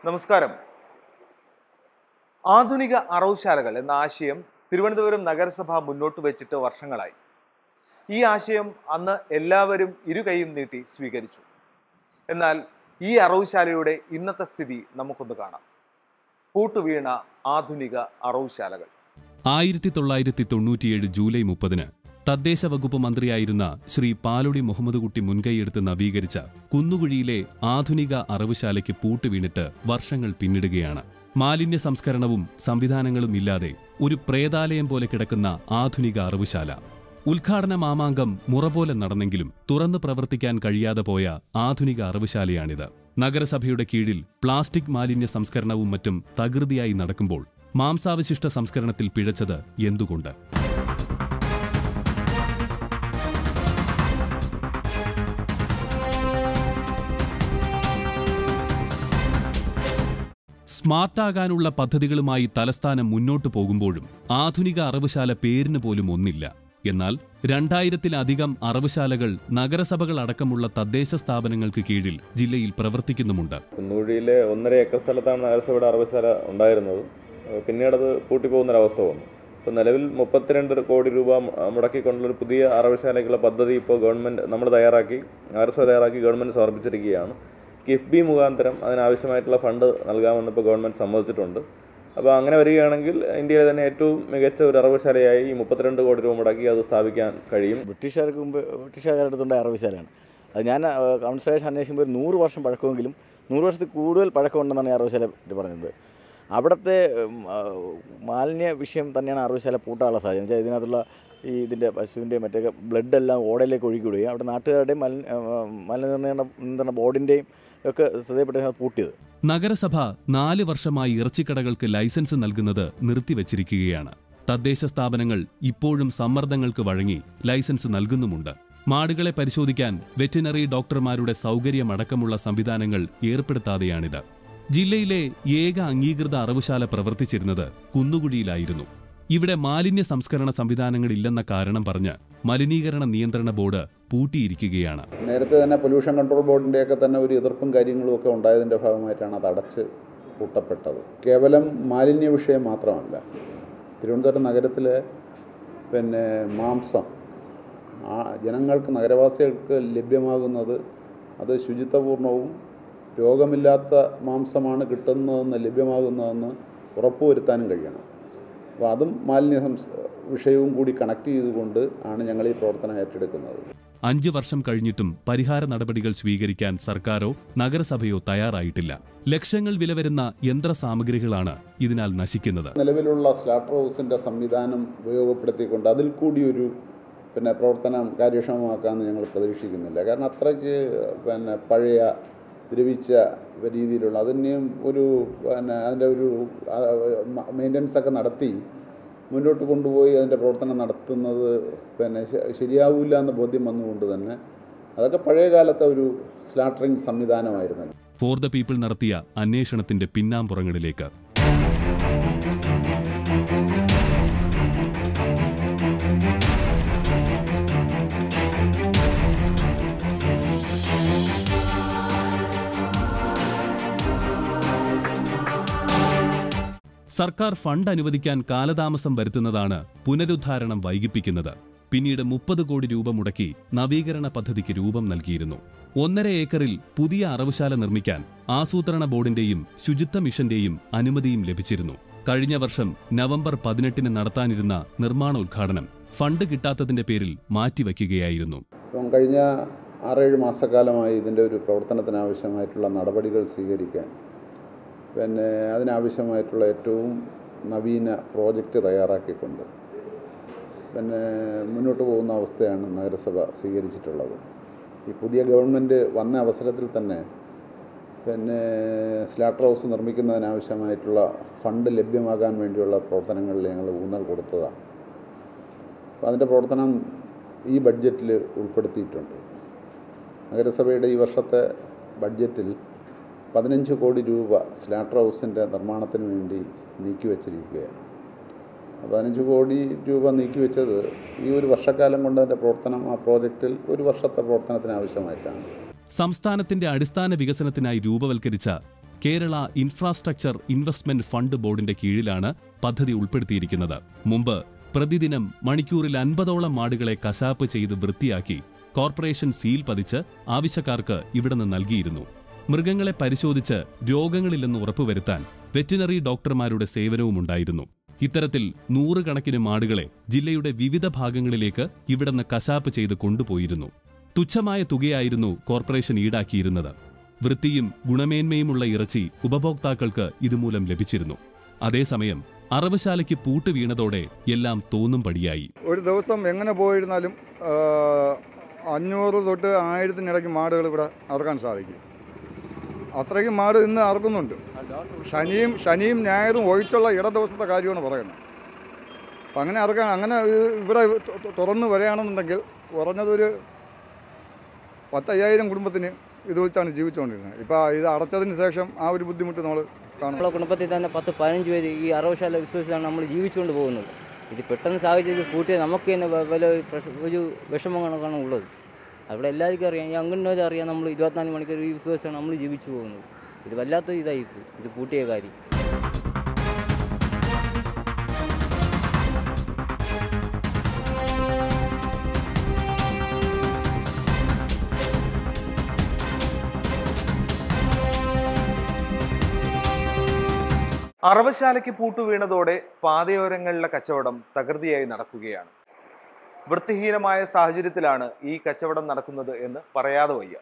നമസ്കാരം. ആധുനിക അറവുശാലകൾ എന്ന ആശയം തിരുവനന്തപുരം നഗരസഭ മുന്നോട്ട് വെച്ചിട്ട് വർഷങ്ങളായി. ഈ ആശയം അന്ന് എല്ലാവരും ഇരുകൈയും നീട്ടി സ്വീകരിച്ചു. എന്നാൽ ഈ അറവുശാലയുടെ ഇന്നത്തെ സ്ഥിതി നമുക്കൊന്ന് കാണാം. പൂട്ടുവീണ ആധുനിക അറവുശാലകൾ. 1997 ജൂലൈ 30 തദ്ദേശ വകുപ്പ് മന്ത്രിയായിരുന്ന ശ്രീ പാലൊടി മുഹമ്മദ് കുട്ടി മുൻകൈയെടുത്ത് നവീകരിച്ച കുന്നുകുഴിയിലെ ആധുനിക അറവുശാലയ്ക്ക് പൂട്ടുവീണിട്ട് വർഷങ്ങൾ പിന്നിടുകയാണ്. മാലിന്യ സംസ്കരണവും സംവിധാനങ്ങളും ഇല്ലാതെ ഒരു പ്രേതാലയം പോലെ കിടക്കുന്ന ആധുനിക അറവുശാല. ഉദ്ഘാടന മാമാങ്കം മുറ പോലെ നടന്നെങ്കിലും തുറന്നു പ്രവർത്തിക്കാൻ കഴിയാതെ പോയ ആധുനിക അറവുശാലയാണിത്. നഗരസഭയുടെ കീഴിൽ പ്ലാസ്റ്റിക് മാലിന്യ സംസ്കരണവും മറ്റും തകൃതിയായി നടക്കുമ്പോൾ മാംസാവശിഷ്ട സംസ്കരണത്തിൽ പിഴച്ചത് എന്തുകൊണ്ട്? സ്മാർട്ടാകാനുള്ള പദ്ധതികളുമായി തലസ്ഥാനം മുന്നോട്ടു പോകുമ്പോഴും ആധുനിക അറവുശാല പേരിന് പോലും ഒന്നില്ല. എന്നാൽ 2000-ലധികം അറവുശാലകൾ നഗരസഭകൾ അടക്കമുള്ള തദ്ദേശ സ്ഥാപനങ്ങൾക്ക് കീഴിൽ ജില്ലയിൽ പ്രവർത്തിക്കുന്നുമുണ്ട്. കുന്നുകുഴിയിലെ 1.5 ഏക്കർ സ്ഥലത്താണ് നഗരസഭയുടെ അറവുശാല ഉണ്ടായിരുന്നത്. പിന്നീടത് പൂട്ടിപ്പോകുന്നൊരവസ്ഥ വന്നു. ഇപ്പോൾ നിലവിൽ 32 കോടി രൂപ മുടക്കിക്കൊണ്ടുള്ളൊരു പുതിയ അറവുശാലയ്ക്കുള്ള പദ്ധതി ഇപ്പോൾ നഗരസഭ തയ്യാറാക്കി ഗവൺമെൻറ് സമർപ്പിച്ചിരിക്കുകയാണ്. കിഫ്ബി മുഖാന്തരം അതിനാവശ്യമായിട്ടുള്ള ഫണ്ട് നൽകാമെന്ന് ഇപ്പോൾ ഗവൺമെൻറ് സമ്മതിച്ചിട്ടുണ്ട്. അപ്പോൾ അങ്ങനെ വരികയാണെങ്കിൽ ഇന്ത്യയിലെ തന്നെ ഏറ്റവും മികച്ച ഒരു അറവുശാലയായി ഈ 32 കോടി രൂപ മുടക്കി അത് സ്ഥാപിക്കാൻ കഴിയും. ബ്രിട്ടീഷുകാരുടെ അടുത്തുണ്ടായ അറവുശാലയാണ് അത്. ഞാൻ കൗൺസിലേഷൻ അന്വേഷിക്കുമ്പോൾ 100 വർഷം പഴക്കമെങ്കിലും 100 വർഷത്തിൽ കൂടുതൽ പഴക്കമുണ്ടെന്നാണ് ഈ അറവുശാല പറഞ്ഞത്. അവിടുത്തെ മാലിന്യ വിഷയം തന്നെയാണ് അറവുശാല പൂട്ടാനുള്ള സാധ്യത. എന്നുവെച്ചാൽ ഇതിനകത്തുള്ള ഇതിൻ്റെ പശുവിൻ്റെയും മറ്റൊക്കെ ബ്ലഡെല്ലാം ഓടയിലേക്ക് ഒഴുകിവിടുകയും അവിടെ നാട്ടുകാരുടെയും മാലിന്യ ബോർഡിൻ്റെയും ഒക്കെ ശ്രദ്ധയപ്പെട്ട പൂട്ടിയത്. നഗരസഭ 4 വർഷമായി ഇറച്ചിക്കടകൾക്ക് ലൈസൻസ് നൽകുന്നത് നിർത്തിവച്ചിരിക്കുകയാണ്. തദ്ദേശ സ്ഥാപനങ്ങൾ ഇപ്പോഴും സമ്മർദ്ദങ്ങൾക്ക് വഴങ്ങി ലൈസൻസ് നൽകുന്നുമുണ്ട്. മാടുകളെ പരിശോധിക്കാൻ വെറ്റിനറി ഡോക്ടർമാരുടെ സൗകര്യമടക്കമുള്ള സംവിധാനങ്ങൾ ഏർപ്പെടുത്താതെയാണിത്. ജില്ലയിലെ ഏക അംഗീകൃത അറവുശാല പ്രവർത്തിച്ചിരുന്നത് കുന്നുകുഴിയിലായിരുന്നു. ഇവിടെ മാലിന്യ സംസ്കരണ സംവിധാനങ്ങളില്ലെന്ന കാരണം പറഞ്ഞ് മലിനീകരണ നിയന്ത്രണ ബോർഡ് പൂട്ടിയിരിക്കുകയാണ്. നേരത്തെ തന്നെ പൊല്യൂഷൻ കൺട്രോൾ ബോർഡിൻ്റെയൊക്കെ തന്നെ ഒരു എതിർപ്പും കാര്യങ്ങളും ഒക്കെ ഉണ്ടായതിൻ്റെ ഭാഗമായിട്ടാണ് അത് അടച്ച് പൂട്ടപ്പെട്ടത്. കേവലം മാലിന്യ വിഷയം മാത്രമല്ല, തിരുവനന്തപുരം നഗരത്തിലെ മാംസം ജനങ്ങൾക്ക്, നഗരവാസികൾക്ക് ലഭ്യമാകുന്നത് അത് ശുചിത്വപൂർണവും രോഗമില്ലാത്ത മാംസമാണ് കിട്ടുന്നതെന്ന് ലഭ്യമാകുന്നതെന്ന് ഉറപ്പുവരുത്താനും കഴിയണം. അപ്പോൾ അതും മാലിന്യ വിഷയവും കൂടി കണക്ട് ചെയ്തുകൊണ്ട് ആണ് ഞങ്ങൾ ഈ പ്രവർത്തനം ഏറ്റെടുക്കുന്നത്. 5 വർഷം കഴിഞ്ഞിട്ടും പരിഹാര നടപടികൾ സ്വീകരിക്കാൻ സർക്കാരോ നഗരസഭയോ തയ്യാറായിട്ടില്ല. ലക്ഷങ്ങൾ വില വരുന്ന യന്ത്രസാമഗ്രികളാണ് ഇതിനാൽ നശിക്കുന്നത്. നിലവിലുള്ള സ്ലാട്ടർ ഹൗസിൻ്റെ സംവിധാനം ഉപയോഗപ്പെടുത്തിക്കൊണ്ട് അതിൽ കൂടി ഒരു പ്രവർത്തനം കാര്യക്ഷമമാക്കാമെന്ന് ഞങ്ങൾ പ്രതീക്ഷിക്കുന്നില്ല. കാരണം അത്രയ്ക്ക് പഴയ ദ്രവിച്ച രീതിയിലുള്ള അതിനെയും അതിൻ്റെ ഒരു മെയിൻ്റനൻസൊക്കെ നടത്തി മുന്നോട്ട് കൊണ്ടുപോയി അതിൻ്റെ പ്രവർത്തനം നടത്തുന്നത് ശരിയാവില്ല എന്ന് ബോധ്യം വന്നുകൊണ്ട് തന്നെ അതൊക്കെ പഴയ കാലത്തെ ഒരു സ്ലാട്ടറിംഗ് സംവിധാനമായിരുന്നു. ഫോർ ദ പീപ്പിൾ നടത്തിയ അന്വേഷണത്തിന്റെ പിന്നാമ്പുറങ്ങളിലേക്ക്. സർക്കാർ ഫണ്ട് അനുവദിക്കാൻ കാലതാമസം വരുത്തുന്നതാണ് പുനരുദ്ധാരണം വൈകിപ്പിക്കുന്നത്. പിന്നീട് 30 കോടി രൂപ മുടക്കി നവീകരണ പദ്ധതിക്ക് രൂപം നൽകിയിരുന്നു. 1.5 ഏക്കറിൽ പുതിയ അറവുശാല നിർമ്മിക്കാൻ ആസൂത്രണ ബോർഡിന്റെയും ശുചിത്വ മിഷന്റെയും അനുമതിയും ലഭിച്ചിരുന്നു. കഴിഞ്ഞ വർഷം നവംബർ 18 നടത്താനിരുന്ന നിർമ്മാണോദ്ഘാടനം ഫണ്ട് കിട്ടാത്തതിന്റെ പേരിൽ മാറ്റിവെക്കുകയായിരുന്നു. കഴിഞ്ഞ 6-7 മാസക്കാലമായി ഇതിൻ്റെ ഒരു പ്രവർത്തനത്തിനാവശ്യമായിട്ടുള്ള നടപടികൾ സ്വീകരിക്കാൻ അതിനാവശ്യമായിട്ടുള്ള ഏറ്റവും നവീന പ്രോജക്റ്റ് തയ്യാറാക്കിക്കൊണ്ട് മുന്നോട്ട് പോകുന്ന അവസ്ഥയാണ് നഗരസഭ സ്വീകരിച്ചിട്ടുള്ളത്. ഈ പുതിയ ഗവൺമെൻറ് വന്ന അവസരത്തിൽ തന്നെ സ്ലാട്ടർ ഹൗസ് നിർമ്മിക്കുന്നതിനാവശ്യമായിട്ടുള്ള ഫണ്ട് ലഭ്യമാകാൻ വേണ്ടിയുള്ള പ്രവർത്തനങ്ങളിൽ ഞങ്ങൾ ഊന്നൽ കൊടുത്തതാണ്. അപ്പോൾ അതിൻ്റെ പ്രവർത്തനം ഈ ബഡ്ജറ്റിൽ ഉൾപ്പെടുത്തിയിട്ടുണ്ട്. നഗരസഭയുടെ ഈ വർഷത്തെ ബഡ്ജറ്റിൽ 15 കോടി രൂപ സ്ലാട്ടർ ഹൗസിൻ്റെ നിർമ്മാണത്തിന് വേണ്ടി നീക്കിവെച്ചിരിക്കുകയാണ്. 15 കോടി രൂപ നീക്കിവെച്ചത് ഈ ഒരു വർഷക്കാലം കൊണ്ട് അതിൻ്റെ പ്രവർത്തനം ആ പ്രോജക്റ്റിൽ ഒരു വർഷത്തെ പ്രവർത്തനത്തിന് ആവശ്യമായിട്ടാണ്. സംസ്ഥാനത്തിന്റെ അടിസ്ഥാന വികസനത്തിനായി രൂപവൽക്കരിച്ച കേരള ഇൻഫ്രാസ്ട്രക്ചർ ഇൻവെസ്റ്റ്മെന്റ് ഫണ്ട് ബോർഡിന്റെ കീഴിലാണ് പദ്ധതി ഉൾപ്പെടുത്തിയിരിക്കുന്നത്. മുമ്പ് പ്രതിദിനം മണിക്കൂറിൽ 50ഓളം മാടുകളെ കശാപ്പ് ചെയ്ത് വൃത്തിയാക്കി കോർപ്പറേഷൻ സീൽ പതിച്ച് ആവശ്യക്കാർക്ക് ഇവിടുന്ന് നൽകിയിരുന്നു. മൃഗങ്ങളെ പരിശോധിച്ച് രോഗങ്ങളില്ലെന്ന് ഉറപ്പുവരുത്താൻ വെറ്റിനറി ഡോക്ടർമാരുടെ സേവനവുമുണ്ടായിരുന്നു. ഇത്തരത്തിൽ 100 കണക്കിന് മാടുകളെ ജില്ലയുടെ വിവിധ ഭാഗങ്ങളിലേക്ക് ഇവിടുന്ന് കശാപ്പ് ചെയ്ത് കൊണ്ടുപോയിരുന്നു. തുച്ഛമായ തുകയായിരുന്നു കോർപ്പറേഷൻ ഈടാക്കിയിരുന്നത്. വൃത്തിയും ഗുണമേന്മയുമുള്ള ഇറച്ചി ഉപഭോക്താക്കൾക്ക് ഇതുമൂലം ലഭിച്ചിരുന്നു. അതേസമയം അറവുശാലയ്ക്ക് പൂട്ട് വീണതോടെ എല്ലാം തോന്നും പടിയായി. ഒരു ദിവസം എങ്ങനെ പോയിരുന്നാലും 500 തൊട്ട് 1000-നിടയ്ക്ക് മാടുകൾ ഇവിടെ അറക്കാൻ സാധിക്കും. അത്രയ്ക്കും മാട് ഇന്ന് അറക്കുന്നുണ്ട്. ശനിയും ഞായറും ഒഴിച്ചുള്ള ദിവസത്തെ കാര്യമാണ് പറയുന്നത്. അപ്പം അങ്ങനെ അറക്കാൻ ഇവിടെ തുറന്ന് വരികയാണെന്നുണ്ടെങ്കിൽ കുറഞ്ഞതൊരു 10,000 കുടുംബത്തിന് ഇത് വെച്ചാണ് ജീവിച്ചുകൊണ്ടിരുന്നത്. ഇപ്പോൾ ഇത് അടച്ചതിന് ശേഷം ആ ഒരു ബുദ്ധിമുട്ട് നമ്മൾ കാണും. നമ്മളെ കുടുംബത്തിൽ തന്നെ 10-15 പേര് ഈ അറവുശാല വിശ്വസിച്ചാണ് നമ്മൾ ജീവിച്ചുകൊണ്ട് പോകുന്നത്. ഇത് പെട്ടെന്ന് സാഹചര്യത്തിൽ കൂട്ടിയത് നമുക്ക് തന്നെ ഒരു വിഷമം കണക്കാണ് ഉള്ളത്. അവിടെ എല്ലാവർക്കും അറിയാം, ഈ അംഗൻവാടി അറിയാം, നമ്മൾ 24 മണിക്കൂർ ഈ വിശ്വസിച്ചാണ് നമ്മൾ ജീവിച്ചു പോകുന്നത്. ഇത് വല്ലാത്ത ഇതായിപ്പോൾ ഇത് കൂട്ടിയ കാര്യം. അറവുശാലയ്ക്ക് പൂട്ടുവീണതോടെ പാതയോരങ്ങളിലെ കച്ചവടം തകൃതിയായി നടക്കുകയാണ്. വൃത്തിഹീനമായ സാഹചര്യത്തിലാണ് ഈ കച്ചവടം നടക്കുന്നത് എന്ന് പറയാതെ വയ്യ.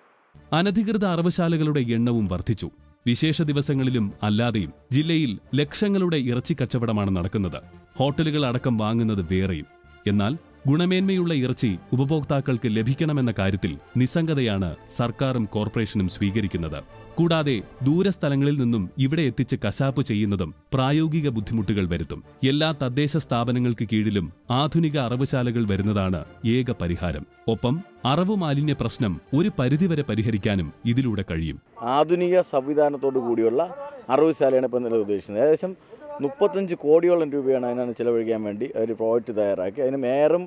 അനധികൃത അറവുശാലകളുടെ എണ്ണവും വർദ്ധിച്ചു. വിശേഷ ദിവസങ്ങളിലും അല്ലാതെയും ജില്ലയിൽ ലക്ഷങ്ങളുടെ ഇറച്ചി കച്ചവടമാണ് നടക്കുന്നത്. ഹോട്ടലുകൾ അടക്കം വാങ്ങുന്നത് വേറെയും. എന്നാൽ ഗുണമേന്മയുള്ള ഇറച്ചി ഉപഭോക്താക്കൾക്ക് ലഭിക്കണമെന്ന കാര്യത്തിൽ നിസ്സംഗതയാണ് സർക്കാരും കോർപ്പറേഷനും സ്വീകരിക്കുന്നത്. കൂടാതെ ദൂരസ്ഥലങ്ങളിൽ നിന്നും ഇവിടെ എത്തിച്ച് കശാപ്പ് ചെയ്യുന്നതും പ്രായോഗിക ബുദ്ധിമുട്ടുകൾ വരുത്തും. എല്ലാ തദ്ദേശ സ്ഥാപനങ്ങൾക്ക് കീഴിലും ആധുനിക അറവുശാലകൾ വരുന്നതാണ് ഏക പരിഹാരം. ഒപ്പം അറവു മാലിന്യ പ്രശ്നം ഒരു പരിധിവരെ പരിഹരിക്കാനും ഇതിലൂടെ കഴിയും. ആധുനിക സംവിധാനത്തോടു കൂടിയുള്ള അറവുശാലയാണ് ഇപ്പോൾ നിലവിൽ ഉദ്ദേശിക്കുന്നത്. ഏകദേശം 35 കോടിയോളം രൂപയാണ് അതിനാണ് ചിലവഴിക്കാൻ വേണ്ടി ഒരു പ്രോജക്റ്റ് തയ്യാറാക്കി. അതിന് മേയറും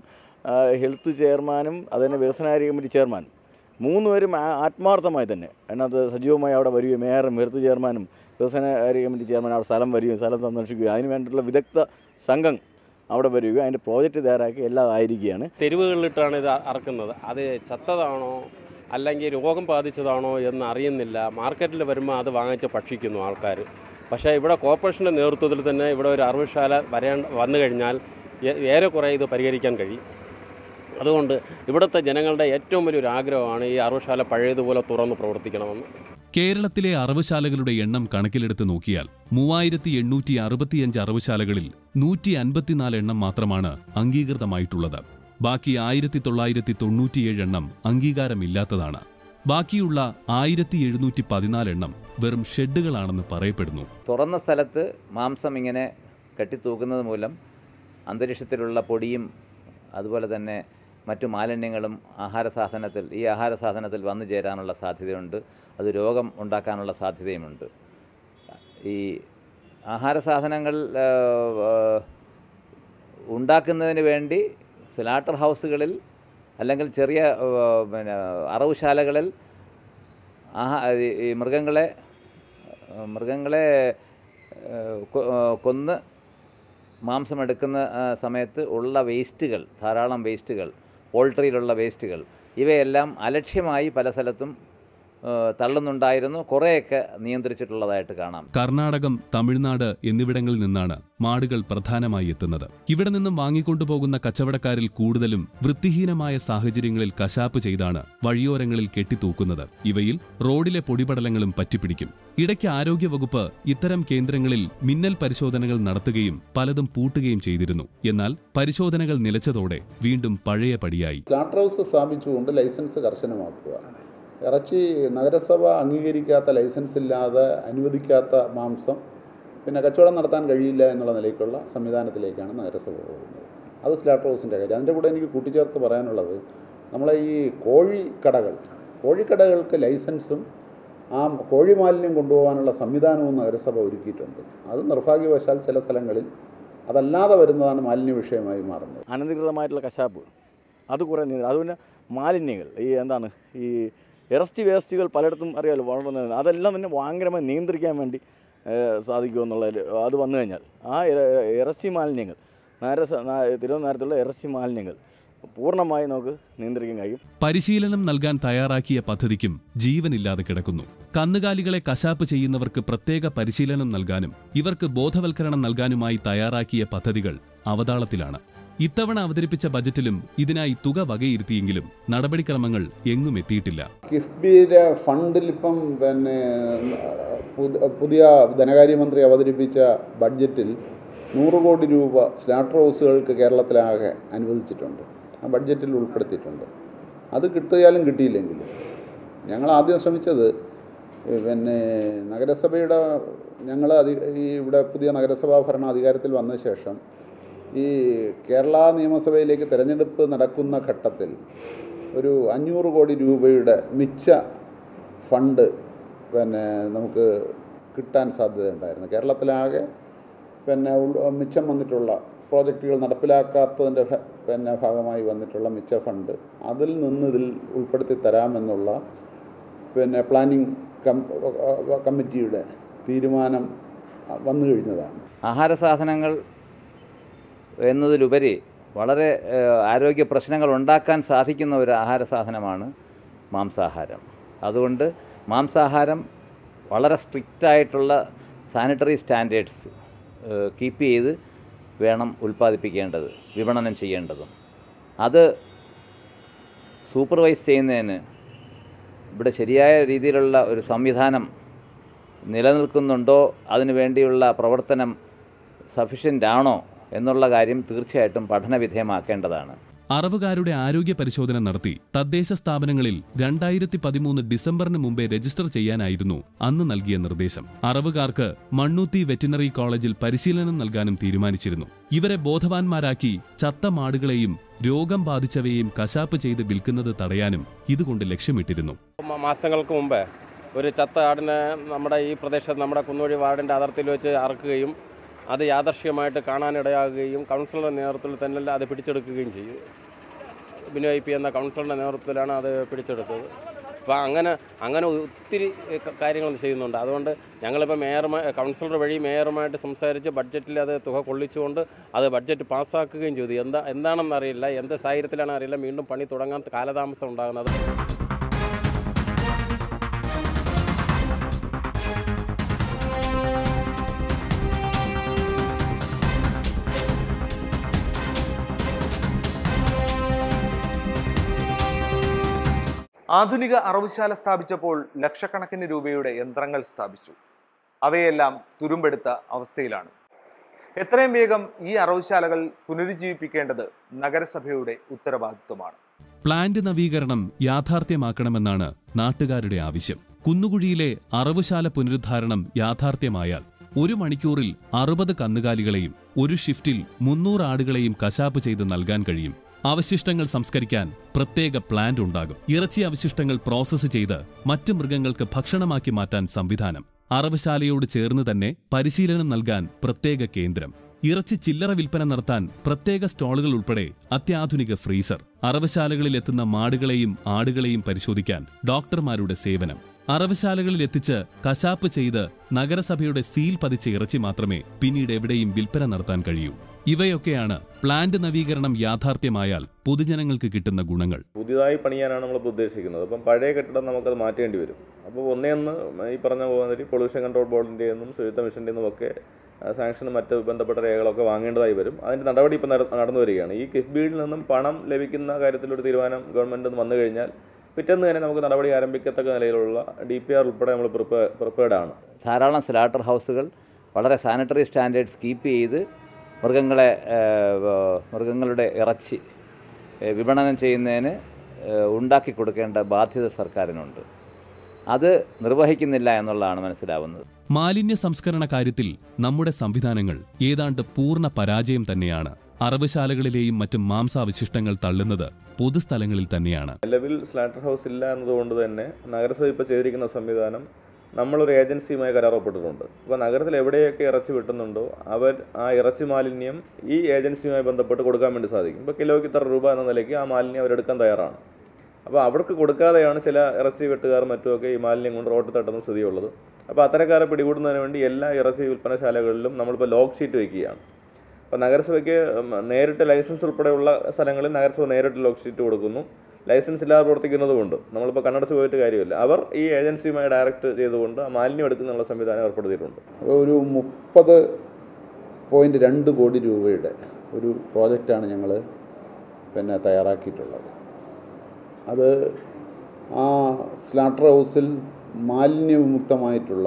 ഹെൽത്ത് ചെയർമാനും അതിന് വ്യവസായ കമ്മിറ്റി ചെയർമാനും 3 പേരും ആത്മാർത്ഥമായി തന്നെ അതിനകത്ത് സജീവമായി അവിടെ വരികയും മേയറും ഹെൽത്ത് ചെയർമാനും വ്യവസായ കമ്മിറ്റി ചെയർമാനും അവിടെ സ്ഥലം വരികയും സ്ഥലം സന്ദർശിക്കുകയും അതിന് വേണ്ടിയിട്ടുള്ള വിദഗ്ധ സംഘം അവിടെ വരികയും അതിൻ്റെ പ്രോജക്റ്റ് തയ്യാറാക്കി എല്ലാം ആയിരിക്കുകയാണ്. തെരുവുകളിലിട്ടാണ് ഇത് അറക്കുന്നത്. അത് ചത്തതാണോ അല്ലെങ്കിൽ രോഗം ബാധിച്ചതാണോ എന്ന് അറിയുന്നില്ല. മാർക്കറ്റിൽ വരുമ്പോൾ അത് വാങ്ങിച്ച് ഭക്ഷിക്കുന്നു ആൾക്കാർ. പക്ഷേ ഇവിടെ കോർപ്പറേഷൻ്റെ നേതൃത്വത്തിൽ തന്നെ ഇവിടെ ഒരു അറവുശാല വന്നു കഴിഞ്ഞാൽ ഏറെക്കുറെ ഇത് പരിഹരിക്കാൻ കഴിയും. അതുകൊണ്ട് ഇവിടുത്തെ ജനങ്ങളുടെ ഏറ്റവും വലിയൊരു ആഗ്രഹമാണ് ഈ അറവുശാല പഴയതുപോലെ തുറന്ന് പ്രവർത്തിക്കണമെന്ന്. കേരളത്തിലെ അറവുശാലകളുടെ എണ്ണം കണക്കിലെടുത്ത് നോക്കിയാൽ 3865 അറവുശാലകളിൽ 154 എണ്ണം മാത്രമാണ് അംഗീകൃതമായിട്ടുള്ളത്. ബാക്കി 1997 എണ്ണം അംഗീകാരമില്ലാത്തതാണ്. ബാക്കിയുള്ള 1714 എണ്ണം വെറും ഷെഡുകളാണെന്ന് പറയപ്പെടുന്നു. തുറന്ന സ്ഥലത്ത് മാംസം ഇങ്ങനെ കെട്ടിത്തൂക്കുന്നത് മൂലം അന്തരീക്ഷത്തിലുള്ള പൊടിയും അതുപോലെ തന്നെ മറ്റു മാലിന്യങ്ങളും ഈ ആഹാരസാധനത്തിൽ വന്നു ചേരാനുള്ള സാധ്യതയുണ്ട്. അത് രോഗം ഉണ്ടാക്കാനുള്ള സാധ്യതയുമുണ്ട്. ഈ ആഹാരസാധനങ്ങൾ ഉണ്ടാക്കുന്നതിന് വേണ്ടി സ്ലാട്ടർ ഹൗസുകളിൽ അല്ലെങ്കിൽ ചെറിയ അറവുശാലകളിൽ ഈ മൃഗങ്ങളെ കൊന്ന് മാംസമെടുക്കുന്ന സമയത്ത് ഉള്ള വേസ്റ്റുകൾ, ധാരാളം വേസ്റ്റുകൾ, പോൾട്രിയിലുള്ള വേസ്റ്റുകൾ, ഇവയെല്ലാം അലക്ഷ്യമായി പല സ്ഥലത്തും തള്ളുന്നുണ്ടായിരുന്നു. കുറേയൊക്കെ നിയന്ത്രിച്ചിട്ടുള്ളതായിട്ട് കാണാം. കർണാടകം, തമിഴ്നാട് എന്നിവിടങ്ങളിൽ നിന്നാണ് മാടുകൾ പ്രധാനമായി എത്തുന്നത്. ഇവിടെ നിന്നും വാങ്ങിക്കൊണ്ടുപോകുന്ന കച്ചവടക്കാരിൽ കൂടുതലും വൃത്തിഹീനമായ സാഹചര്യങ്ങളിൽ കശാപ്പ് ചെയ്താണ് വഴിയോരങ്ങളിൽ കെട്ടിത്തൂക്കുന്നത്. ഇവയിൽ റോഡിലെ പൊടിപടലങ്ങളും പറ്റിപ്പിടിക്കും. ഇടയ്ക്ക് ആരോഗ്യവകുപ്പ് ഇത്തരം കേന്ദ്രങ്ങളിൽ മിന്നൽ പരിശോധനകൾ നടത്തുകയും പലതും പൂട്ടുകയും ചെയ്തിരുന്നു. എന്നാൽ പരിശോധനകൾ നിലച്ചതോടെ വീണ്ടും പഴയ പടിയായി. സ്ലാട്ടർ ഹൗസ് സ്ഥാപിച്ചുകൊണ്ട് ലൈസൻസ് കർശനമാക്കുക, ഇറച്ചി നഗരസഭ അംഗീകരിക്കാത്ത, ലൈസൻസ് ഇല്ലാതെ അനുവദിക്കാത്ത മാംസം പിന്നെ കച്ചവടം നടത്താൻ കഴിയില്ല എന്നുള്ള നിലയ്ക്കുള്ള സംവിധാനത്തിലേക്കാണ് നഗരസഭ പോകുന്നത്. അത് സ്ലാട്ടർ ഹൗസിൻ്റെ കാര്യം. അതിൻ്റെ കൂടെ എനിക്ക് കൂട്ടിച്ചേർത്ത് പറയാനുള്ളത്, നമ്മളെ ഈ കോഴിക്കടകൾക്ക് ലൈസൻസും ആ കോഴി മാലിന്യം കൊണ്ടുപോകാനുള്ള സംവിധാനവും നഗരസഭ ഒരുക്കിയിട്ടുണ്ട്. അത് നിർഭാഗ്യവശാൽ ചില സ്ഥലങ്ങളിൽ അതല്ലാതെ വരുന്നതാണ് മാലിന്യ വിഷയമായി മാറുന്നത്. അനധികൃതമായിട്ടുള്ള കശാപ്പ് അത് കുറേ അതുപോലെ മാലിന്യങ്ങൾ ഈ ഇറച്ചി വേസ്റ്റുകൾ പലയിടത്തും അറിയാമല്ലോ വളർന്നു, അതെല്ലാം തന്നെ ഭയങ്കരമായി നിയന്ത്രിക്കാൻ വേണ്ടി സാധിക്കുമെന്നുള്ള അത് വന്നു കഴിഞ്ഞാൽ ആ ഇറച്ചി മാലിന്യങ്ങൾ തിരുവനന്തപുരത്തുള്ള ഇറച്ചി മാലിന്യങ്ങൾ പൂർണ്ണമായി നമുക്ക് നിയന്ത്രിക്കാൻ കഴിയും. പരിശീലനം നൽകാൻ തയ്യാറാക്കിയ പദ്ധതിക്കും ജീവനില്ലാതെ കിടക്കുന്നു. കന്നുകാലികളെ കശാപ്പ് ചെയ്യുന്നവർക്ക് പ്രത്യേക പരിശീലനം നൽകാനും ഇവർക്ക് ബോധവൽക്കരണം നൽകാനുമായി തയ്യാറാക്കിയ പദ്ധതികൾ അവതാളത്തിലാണ്. ഇത്തവണ അവതരിപ്പിച്ച ബജറ്റിലും ഇതിനായി തുക വകയിരുത്തിയെങ്കിലും നടപടിക്രമങ്ങൾ എങ്ങും എത്തിയിട്ടില്ല. കിഫ്ബിയുടെ ഫണ്ടിൽ ഇപ്പം പുതിയ ധനകാര്യമന്ത്രി അവതരിപ്പിച്ച ബഡ്ജറ്റിൽ 100 കോടി രൂപ സ്ലാട്ടർ ഹൗസുകൾക്ക് കേരളത്തിലാകെ അനുവദിച്ചിട്ടുണ്ട്. ആ ബഡ്ജറ്റിൽ ഉൾപ്പെടുത്തിയിട്ടുണ്ട്. അത് കിട്ടിയാലും കിട്ടിയില്ലെങ്കിലും ഞങ്ങൾ ആദ്യം ശ്രമിച്ചത് നഗരസഭയുടെ ഇവിടെ പുതിയ നഗരസഭാ ഭരണ അധികാരത്തിൽ വന്ന ശേഷം ഈ കേരള നിയമസഭയിലേക്ക് തിരഞ്ഞെടുപ്പ് നടക്കുന്ന ഘട്ടത്തിൽ ഒരു 500 കോടി രൂപയുടെ മിച്ച ഫണ്ട് നമുക്ക് കിട്ടാൻ സാധ്യതയുണ്ടായിരുന്നു. കേരളത്തിലാകെ മിച്ചം വന്നിട്ടുള്ള പ്രോജക്റ്റുകൾ നടപ്പിലാക്കാത്തതിൻ്റെ ഭാഗമായി വന്നിട്ടുള്ള മിച്ച ഫണ്ട് അതിൽ നിന്ന് ഇതിൽ ഉൾപ്പെടുത്തി തരാമെന്നുള്ള പ്ലാനിംഗ് കമ്മിറ്റിയുടെ തീരുമാനം വന്നു കഴിഞ്ഞതാണ്. ആഹാര സാധനങ്ങൾ എന്നതിലുപരി വളരെ ആരോഗ്യ പ്രശ്നങ്ങൾ ഉണ്ടാക്കാൻ സാധിക്കുന്ന ഒരു ആഹാര സാധനമാണ് മാംസാഹാരം. അതുകൊണ്ട് മാംസാഹാരം വളരെ സ്ട്രിക്റ്റായിട്ടുള്ള സാനിറ്ററി സ്റ്റാൻഡേർഡ്സ് കീപ്പ് ചെയ്ത് വേണം ഉൽപ്പാദിപ്പിക്കേണ്ടത്, വിപണനം ചെയ്യേണ്ടതും. അത് സൂപ്പർവൈസ് ചെയ്യുന്നതിന് ഇവിടെ ശരിയായ രീതിയിലുള്ള ഒരു സംവിധാനം നിലനിൽക്കുന്നുണ്ടോ, അതിനു വേണ്ടിയുള്ള പ്രവർത്തനം സഫിഷ്യൻ്റ് ആണോ എന്നുള്ള കാര്യം തീർച്ചയായിട്ടും പഠനവിധേയമാക്കേണ്ടതാണ്. അറവുകാരുടെ ആരോഗ്യ പരിശോധന നടത്തി തദ്ദേശ സ്ഥാപനങ്ങളിൽ 2013 ഡിസംബറിന് മുമ്പേ രജിസ്റ്റർ ചെയ്യാനായിരുന്നു അന്ന് നൽകിയ നിർദ്ദേശം. അറവുകാർക്ക് മണ്ണൂത്തി വെറ്റിനറി കോളേജിൽ പരിശീലനം നൽകാനും തീരുമാനിച്ചിരുന്നു. ഇവരെ ബോധവാന്മാരാക്കി ചത്ത മാടുകളെയും രോഗം ബാധിച്ചവയെയും കശാപ്പ് ചെയ്ത് വിൽക്കുന്നത് തടയാനും ഇതുകൊണ്ട് ലക്ഷ്യമിട്ടിരുന്നു. മാസങ്ങൾക്ക് മുമ്പ് ഒരു ചത്ത ആടിനെ നമ്മുടെ ഈ പ്രദേശത്ത് നമ്മുടെ കുന്നുവഴി വാർഡിൻ്റെ അതിർത്തിയിൽ വെച്ച് അറക്കുകയും അത് യാദർശ്യമായിട്ട് കാണാനിടയാകുകയും കൗൺസിലറുടെ നേതൃത്വത്തിൽ തന്നെ അത് പിടിച്ചെടുക്കുകയും ചെയ്തു. ബിനോയ് പി എന്ന കൗൺസിലറുടെ നേതൃത്വത്തിലാണ് അത് പിടിച്ചെടുത്തത്. അപ്പോൾ അങ്ങനെ ഒത്തിരി കാര്യങ്ങൾ ചെയ്യുന്നുണ്ട്. അതുകൊണ്ട് ഞങ്ങളിപ്പോൾ കൗൺസിലർ വഴി മേയറുമായിട്ട് സംസാരിച്ച് ബഡ്ജറ്റിൽ അത് തുക കൊള്ളിച്ചുകൊണ്ട് അത് ബഡ്ജറ്റ് പാസ്സാക്കുകയും ചെയ്തു. എന്താണെന്നറിയില്ല, എന്ത് സാഹചര്യത്തിലാണ് അറിയില്ല, വീണ്ടും പണി തുടങ്ങാൻ കാലതാമസം ഉണ്ടാകുന്നത്. ആധുനിക അറവുശാല സ്ഥാപിച്ചപ്പോൾ ലക്ഷക്കണക്കിന് രൂപയുടെ യന്ത്രങ്ങൾ സ്ഥാപിച്ചു. അവയെല്ലാം തുരുമ്പെടുത്ത അവസ്ഥയിലാണ്. എത്രയും വേഗം ഈ അറവുശാലകൾ പുനരുജ്ജീവിപ്പിക്കേണ്ടത് നഗരസഭയുടെ ഉത്തരവാദിത്വമാണ്. പ്ലാന്റ് നവീകരണം യാഥാർത്ഥ്യമാക്കണമെന്നാണ് നാട്ടുകാരുടെ ആവശ്യം. കുന്നുകുഴിയിലെ അറവുശാല പുനരുദ്ധാരണം യാഥാർത്ഥ്യമായാൽ 1 മണിക്കൂറിൽ 60 കന്നുകാലികളെയും 1 ഷിഫ്റ്റിൽ 300 ആടുകളെയും കശാപ്പ് ചെയ്ത് നൽകാൻ കഴിയും. അവശിഷ്ടങ്ങൾ സംസ്കരിക്കാൻ പ്രത്യേക പ്ലാന്റ് ഉണ്ടാകും. ഇറച്ചി അവശിഷ്ടങ്ങൾ പ്രോസസ്സ് ചെയ്ത് മറ്റ് മൃഗങ്ങൾക്ക് ഭക്ഷണമാക്കി മാറ്റാൻ സംവിധാനം. അറവുശാലയോട് ചേർന്ന് തന്നെ പരിശീലനം നൽകാൻ പ്രത്യേക കേന്ദ്രം. ഇറച്ചി ചില്ലറ വിൽപ്പന നടത്താൻ പ്രത്യേക സ്റ്റോളുകൾ ഉൾപ്പെടെ അത്യാധുനിക ഫ്രീസർ. അറവുശാലകളിലെത്തുന്ന മാടുകളെയും ആടുകളെയും പരിശോധിക്കാൻ ഡോക്ടർമാരുടെ സേവനം. അറവുശാലകളിൽ എത്തിച്ച് കശാപ്പ് ചെയ്ത് നഗരസഭയുടെ സീൽ പതിച്ച ഇറച്ചി മാത്രമേ പിന്നീട് എവിടെയും വിൽപ്പന നടത്താൻ കഴിയൂ. ഇവയൊക്കെയാണ് പ്ലാന്റ് നവീകരണം യാഥാർത്ഥ്യമായാൽ പൊതുജനങ്ങൾക്ക് കിട്ടുന്ന ഗുണങ്ങൾ. പുതിയതായി പണിയാനാണ് നമ്മളിപ്പോൾ ഉദ്ദേശിക്കുന്നത്. അപ്പം പഴയ കെട്ടിടം നമുക്കത് മാറ്റേണ്ടി വരും. അപ്പോൾ ഒന്നേന്ന് ഈ പറഞ്ഞ പോലെ പൊല്യൂഷൻ കൺട്രോൾ ബോർഡിൻ്റെ നിന്നും ശുചിത്വ മിഷൻ്റെ നിന്നും ഒക്കെ സാങ്ഷനും മറ്റ് ബന്ധപ്പെട്ട രേഖകളൊക്കെ വാങ്ങേണ്ടതായി വരും. അതിൻ്റെ നടപടി ഇപ്പോൾ നടന്നു വരികയാണ്. ഈ കിഫ്ബിയിൽ നിന്നും പണം ലഭിക്കുന്ന കാര്യത്തിലൊരു തീരുമാനം ഗവൺമെൻറ് വന്നു കഴിഞ്ഞാൽ പിറ്റേന്ന് തന്നെ നമുക്ക് നടപടി ആരംഭിക്കത്തക്ക നിലയിലുള്ള DPR ഉൾപ്പെടെ നമ്മൾ പ്രിപ്പയർഡാണ്. ധാരാളം സ്ലാട്ടർ ഹൗസുകൾ വളരെ സാനിറ്ററി സ്റ്റാൻഡേർഡ്സ് കീപ്പ് ചെയ്ത് മൃഗങ്ങളുടെ ഇറച്ചി വിപണനം ചെയ്യുന്നതിന് ഉണ്ടാക്കി കൊടുക്കേണ്ട ബാധ്യത സർക്കാരിനുണ്ട്. അത് നിർവഹിക്കുന്നില്ല എന്നുള്ളതാണ് മനസ്സിലാവുന്നത്. മാലിന്യ സംസ്കരണ കാര്യത്തിൽ നമ്മുടെ സംവിധാനങ്ങൾ ഏതാണ്ട് പൂർണ്ണ പരാജയം തന്നെയാണ്. അറവുശാലകളിലെയും മറ്റും മാംസാവശിഷ്ടങ്ങൾ തള്ളുന്നത് പൊതുസ്ഥലങ്ങളിൽ തന്നെയാണ്. നിലവിൽ സ്ലാട്ടർ ഹൗസ് ഇല്ല എന്നതുകൊണ്ട് തന്നെ നഗരസഭ ഇപ്പോൾ ചെയ്തിരിക്കുന്ന സംവിധാനം നമ്മളൊരു ഏജൻസിയുമായി കരാറപ്പെട്ടിട്ടുണ്ട്. അപ്പോൾ നഗരത്തിൽ എവിടെയൊക്കെ ഇറച്ചി കിട്ടുന്നുണ്ടോ അവർ ആ ഇറച്ചി മാലിന്യം ഈ ഏജൻസിയുമായി ബന്ധപ്പെട്ട് കൊടുക്കാൻ വേണ്ടി സാധിക്കും. ഇപ്പോൾ കിലോയ്ക്ക് ഇത്ര രൂപ എന്ന നിലയ്ക്ക് ആ മാലിന്യം അവരെടുക്കാൻ തയ്യാറാണ്. അപ്പോൾ അവർക്ക് കൊടുക്കാതെയാണ് ചില ഇറച്ചി വെട്ടുകാർ മറ്റുമൊക്കെ ഈ മാലിന്യം കൊണ്ട് റോഡ് തട്ടുന്ന സ്ഥിതിയുള്ളത്. അപ്പോൾ അത്തരക്കാരെ പിടികൂടുന്നതിന് വേണ്ടി എല്ലാ ഇറച്ചി വിൽപ്പനശാലകളിലും നമ്മളിപ്പോൾ ലോക്ക് ഷീറ്റ് വയ്ക്കുകയാണ്. അപ്പോൾ നഗരസഭയ്ക്ക് നേരിട്ട് ലൈസൻസ് ഉൾപ്പെടെയുള്ള സ്ഥലങ്ങളിൽ നഗരസഭ നേരിട്ട് ലോക്ക് ഷീറ്റ് കൊടുക്കുന്നു. ലൈസൻസ് ഇല്ലാതെ പ്രവർത്തിക്കുന്നതുകൊണ്ട് നമ്മളിപ്പോൾ കണ്ണടച്ച് പോയിട്ട് കാര്യമില്ല. അവർ ഈ ഏജൻസിയുമായി ഡയറക്റ്റ് ചെയ്തുകൊണ്ട് ആ മാലിന്യം എടുക്കുന്നുള്ള സംവിധാനം ഏർപ്പെടുത്തിയിട്ടുണ്ട്. ഒരു 30.2 കോടി രൂപയുടെ ഒരു പ്രോജക്റ്റാണ് ഞങ്ങൾ തയ്യാറാക്കിയിട്ടുള്ളത്. അത് ആ സ്ലാട്ടർ ഹൗസിൽ മാലിന്യവിമുക്തമായിട്ടുള്ള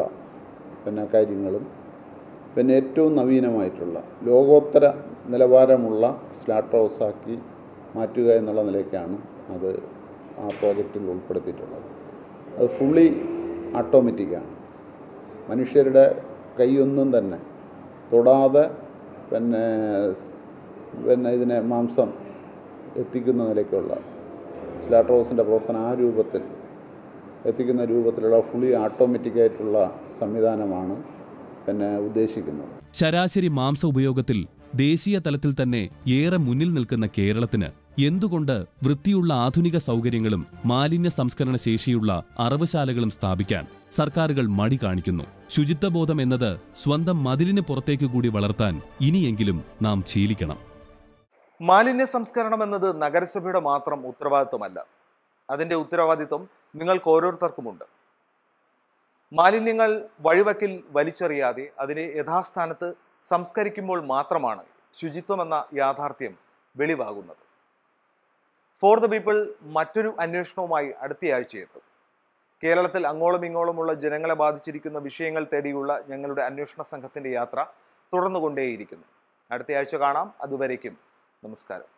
കാര്യങ്ങളും ഏറ്റവും നവീനമായിട്ടുള്ള ലോകോത്തര നിലവാരമുള്ള സ്ലാട്ടർ ഹൗസാക്കി മാറ്റുക എന്നുള്ള നിലയ്ക്കാണ് അത് ആ പ്രോജക്റ്റിൽ ഉൾപ്പെടുത്തിയിട്ടുള്ളത്. അത് ഫുള്ളി ഓട്ടോമാറ്റിക്കാണ്. മനുഷ്യരുടെ കൈയൊന്നും തന്നെ തൊടാതെ ഇതിനെ മാംസം എത്തിക്കുന്ന നിലയ്ക്കുള്ള സ്ലാട്ടർ ഹൗസിൻ്റെ പ്രവർത്തനം ആ രൂപത്തിൽ എത്തിക്കുന്ന രൂപത്തിലുള്ള ഫുള്ളി ഓട്ടോമാറ്റിക്കായിട്ടുള്ള സംവിധാനമാണ് ഉദ്ദേശിക്കുന്നത്. ശരാശരി മാംസ ഉപയോഗത്തിൽ ദേശീയ തലത്തിൽ തന്നെ ഏറെ മുന്നിൽ നിൽക്കുന്ന കേരളത്തിന് എന്തുകൊണ്ട് വൃത്തിയുള്ള ആധുനിക സൗകര്യങ്ങളും മാലിന്യ സംസ്കരണ ശേഷിയുള്ള അറവുശാലകളും സ്ഥാപിക്കാൻ സർക്കാരുകൾ മടി കാണിക്കുന്നു? ശുചിത്വബോധം എന്നത് സ്വന്തം മതിലിന് പുറത്തേക്ക് കൂടി വളർത്താൻ ഇനിയെങ്കിലും നാം ശീലിക്കണം. മാലിന്യ സംസ്കരണം എന്നത് നഗരസഭയുടെ മാത്രം ഉത്തരവാദിത്വമല്ല. അതിൻ്റെ ഉത്തരവാദിത്വം നിങ്ങൾക്ക് ഓരോരുത്തർക്കുമുണ്ട്. മാലിന്യങ്ങൾ വഴിവക്കിൽ വലിച്ചെറിയാതെ അതിനെ യഥാസ്ഥാനത്ത് സംസ്കരിക്കുമ്പോൾ മാത്രമാണ് ശുചിത്വമെന്ന യാഥാർത്ഥ്യം വെളിവാകുന്നത്. ഫോർ ദ പീപ്പിൾ മറ്റൊരു അന്വേഷണവുമായി അടുത്തയാഴ്ചയെത്തും. കേരളത്തിൽ അങ്ങോളം ഇങ്ങോളമുള്ള ജനങ്ങളെ ബാധിച്ചിരിക്കുന്ന വിഷയങ്ങൾ തേടിയുള്ള ഞങ്ങളുടെ അന്വേഷണ സംഘത്തിൻ്റെ യാത്ര തുടർന്നുകൊണ്ടേയിരിക്കുന്നു. അടുത്തയാഴ്ച കാണാം. അതുവരേക്കും നമസ്കാരം.